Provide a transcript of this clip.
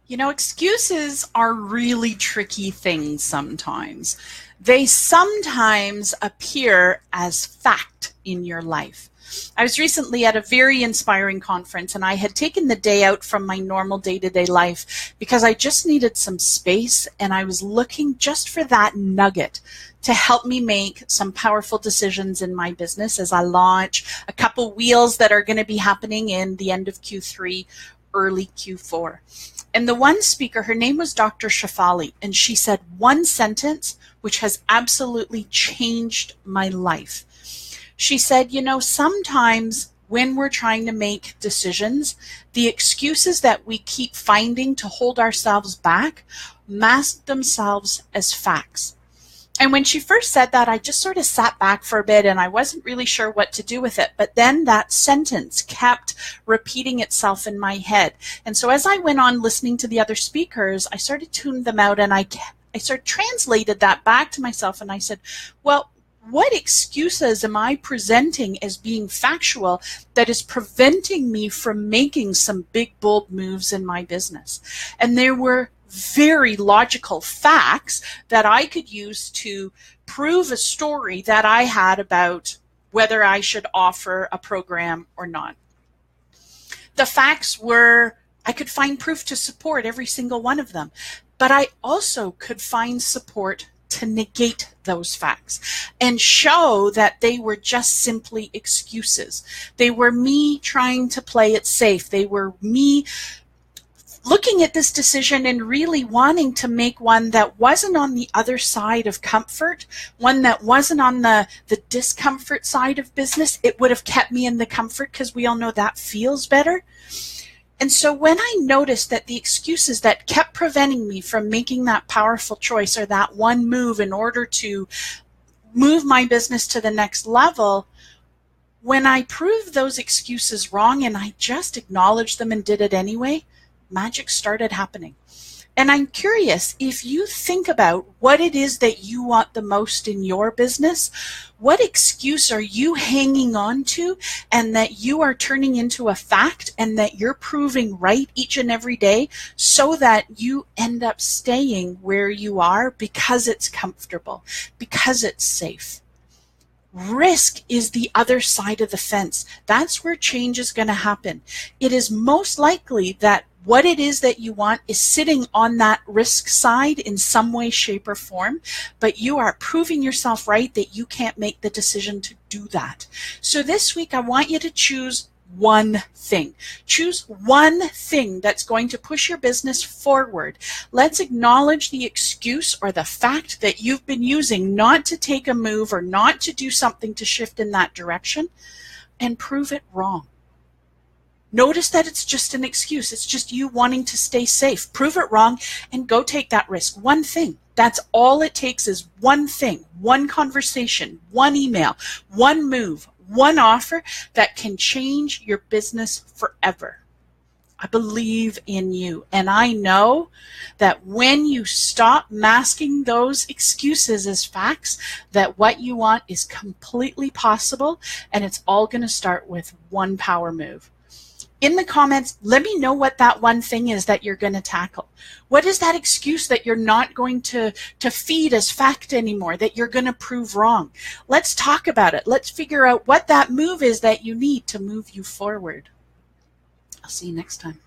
You know, excuses are really tricky things sometimes. They sometimes appear as fact in your life. I was recently at a very inspiring conference, and I had taken the day out from my normal day-to-day life because I just needed some space, and I was looking just for that nugget to help me make some powerful decisions in my business as I launch a couple wheels that are going to be happening in the end of Q3, early Q4. And the one speaker, her name was Dr. Shefali, and she said one sentence which has absolutely changed my life. She said, you know, sometimes when we're trying to make decisions, the excuses that we keep finding to hold ourselves back mask themselves as facts. And when she first said that, I just sort of sat back for a bit and I wasn't really sure what to do with it. But then that sentence kept repeating itself in my head. And so as I went on listening to the other speakers, I started tuning them out, and I sort of translated that back to myself, and I said, well, what excuses am I presenting as being factual that is preventing me from making some big, bold moves in my business? And there were very logical facts that I could use to prove a story that I had about whether I should offer a program or not. The facts were, I could find proof to support every single one of them, but I also could find support to negate those facts and show that they were just simply excuses. They were me trying to play it safe. They were me looking at this decision and really wanting to make one that wasn't on the other side of comfort, one that wasn't on the discomfort side of business. It would have kept me in the comfort because we all know that feels better. And so when I noticed that the excuses that kept preventing me from making that powerful choice or that one move in order to move my business to the next level, when I proved those excuses wrong and I just acknowledged them and did it anyway, magic started happening. And I'm curious, if you think about what it is that you want the most in your business, what excuse are you hanging on to and that you are turning into a fact and that you're proving right each and every day so that you end up staying where you are because it's comfortable, because it's safe? Risk is the other side of the fence. That's where change is going to happen. It is most likely that what it is that you want is sitting on that risk side in some way, shape, or form, but you are proving yourself right that you can't make the decision to do that. So this week, I want you to choose one thing. Choose one thing that's going to push your business forward. Let's acknowledge the excuse or the fact that you've been using not to take a move or not to do something to shift in that direction, and prove it wrong. Notice that it's just an excuse. It's just you wanting to stay safe. Prove it wrong and go take that risk. One thing. That's all it takes is one thing, one conversation, one email, one move, one offer that can change your business forever. I believe in you. And I know that when you stop masking those excuses as facts, that what you want is completely possible, and it's all going to start with one power move. In the comments, let me know what that one thing is that you're going to tackle. What is that excuse that you're not going to feed as fact anymore, that you're going to prove wrong? Let's talk about it. Let's figure out what that move is that you need to move you forward. I'll see you next time.